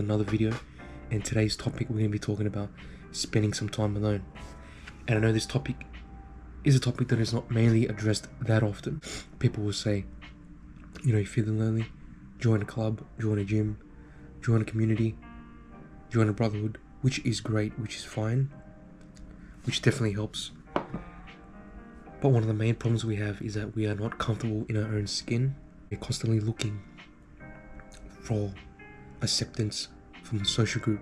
another video, and today's topic we're going to be talking about spending some time alone. And I know this topic is a topic that is not mainly addressed that often. People will say, you know, you're feeling lonely, join a club, join a gym, join a community, join a brotherhood, which is great, which is fine, which definitely helps. But one of the main problems we have is that we are not comfortable in our own skin. We're constantly looking for acceptance from the social group.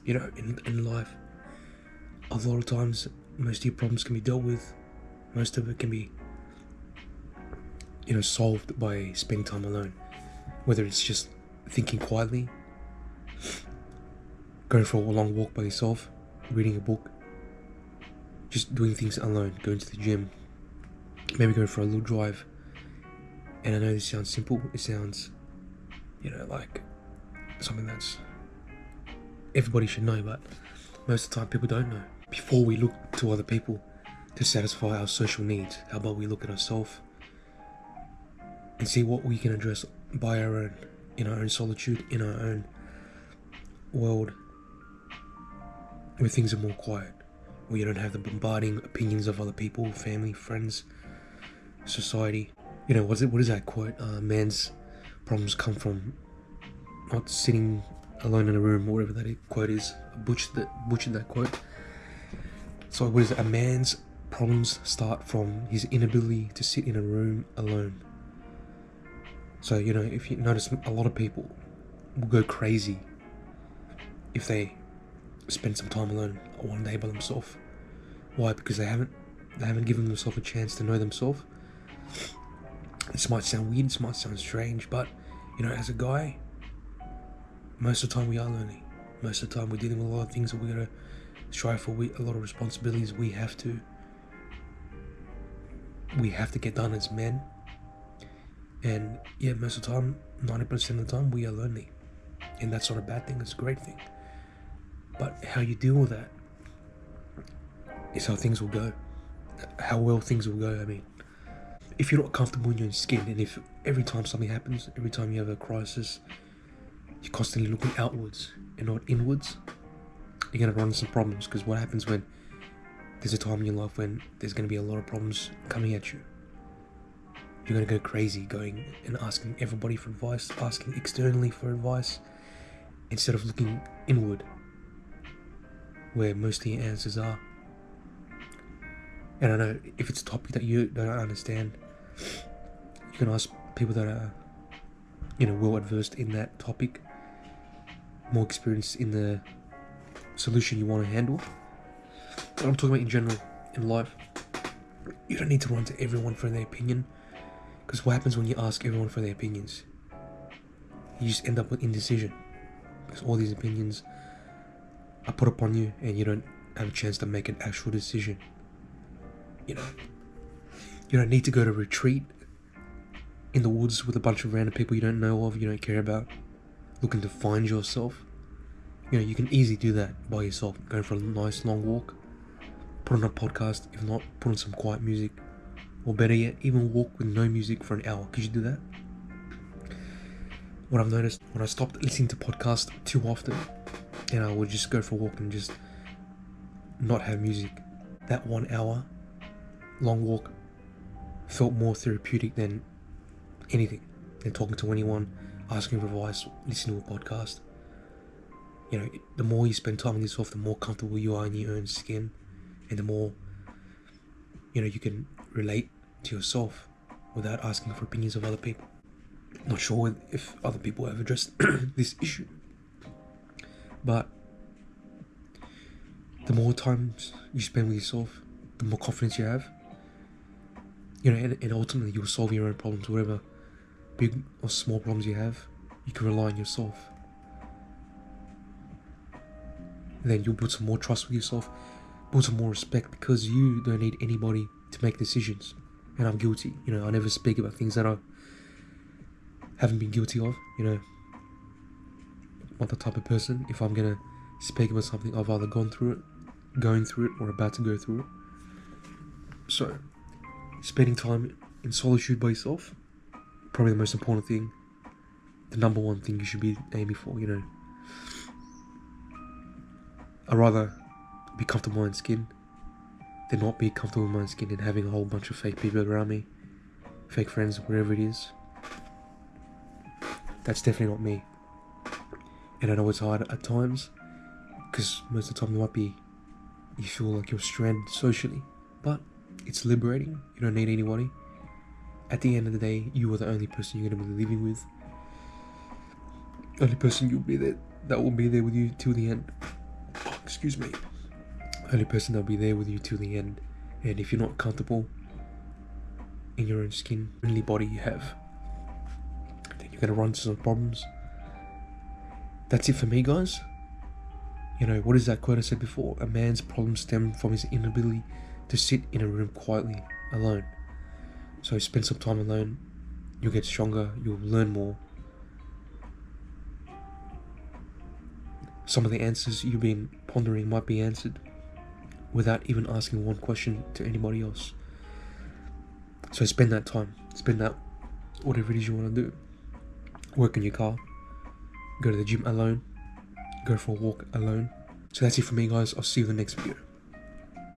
You know, in life, a lot of times, most of your problems can be dealt with. Most of it can be, you know, solved by spending time alone. Whether it's just thinking quietly, going for a long walk by yourself, reading a book, just doing things alone, going to the gym, maybe going for a little drive. And I know this sounds simple, it sounds, you know, like something that's everybody should know, but most of the time people don't know. Before we look to other people to satisfy our social needs, how about we look at ourselves and see what we can address by our own, in our own solitude, in our own world, where things are more quiet, where you don't have the bombarding opinions of other people, family, friends, society. You know, what is that quote? Man's problems come from not sitting alone in a room, or whatever that quote is. I butchered that quote. So what is it? A man's problems start from his inability to sit in a room alone. So, you know, if you notice, a lot of people will go crazy if they spend some time alone one day by themselves. Why? Because they haven't given themselves a chance to know themselves. This might sound weird, this might sound strange, but, you know, as a guy, most of the time we are lonely. Most of the time we're dealing with a lot of things that we're going to strive for, a lot of responsibilities we have to get done as men. And yeah, most of the time, 90% of the time, we are lonely. And that's not a bad thing, it's a great thing. But how you deal with that is how things will go. How well things will go, I mean. If you're not comfortable in your own skin, and if every time something happens, every time you have a crisis, you're constantly looking outwards and not inwards, you're going to run into some problems. Because what happens when there's a time in your life when there's going to be a lot of problems coming at you? You're going to go crazy, going and asking everybody for advice, asking externally for advice, instead of looking inward, where most of your answers are. And I know if it's a topic that you don't understand, you can ask people that are, you know, well adversed in that topic, more experienced in the solution you want to handle. But I'm talking about in general, in life. You don't need to run to everyone for their opinion, because what happens when you ask everyone for their opinions? You just end up with indecision, because all these opinions are put upon you and you don't have a chance to make an actual decision. You know, you don't need to go to a retreat in the woods with a bunch of random people you don't know of, you don't care about, looking to find yourself. You know, you can easily do that by yourself, going for a nice long walk, put on a podcast, if not, put on some quiet music, or better yet, even walk with no music for an hour. Could you do that? What I've noticed, when I stopped listening to podcasts too often, and I would just go for a walk and just not have music, that 1 hour long walk felt more therapeutic than anything, than talking to anyone, asking for advice, listening to a podcast. You know, the more you spend time with yourself, the more comfortable you are in your own skin, and the more, you know, you can relate to yourself without asking for opinions of other people. Not sure if other people have addressed this issue, but the more times you spend with yourself, the more confidence you have. You know, and ultimately you'll solve your own problems, whatever big or small problems you have. You can rely on yourself. And then you'll build some more trust with yourself, build some more respect, because you don't need anybody to make decisions. And I'm guilty. You know, I never speak about things that I haven't been guilty of. You know, I'm not the type of person, if I'm gonna speak about something, I've either going through it, or about to go through it. So, spending time in solitude by yourself, probably the most important thing the number one thing you should be aiming for, I'd rather be comfortable in my skin than not be comfortable in my skin and having a whole bunch of fake people around me, fake friends, whatever it is. That's definitely not me. And I know it's hard at times, because most of the time you feel like you're stranded socially, but it's liberating. You don't need anybody. At the end of the day, you are the only person you're going to be living with. Only person that will be there with you till the end. Excuse me. Only person that'll be there with you till the end. And if you're not comfortable in your own skin, only body you have, then you're going to run into some problems. That's it for me, guys. What is that quote I said before? A man's problems stem from his inability to sit in a room quietly, alone. So spend some time alone. You'll get stronger. You'll learn more. Some of the answers you've been pondering might be answered without even asking one question to anybody else. So spend that time. Spend that, whatever it is you want to do. Work in your car. Go to the gym alone. Go for a walk alone. So that's it for me, guys. I'll see you in the next video.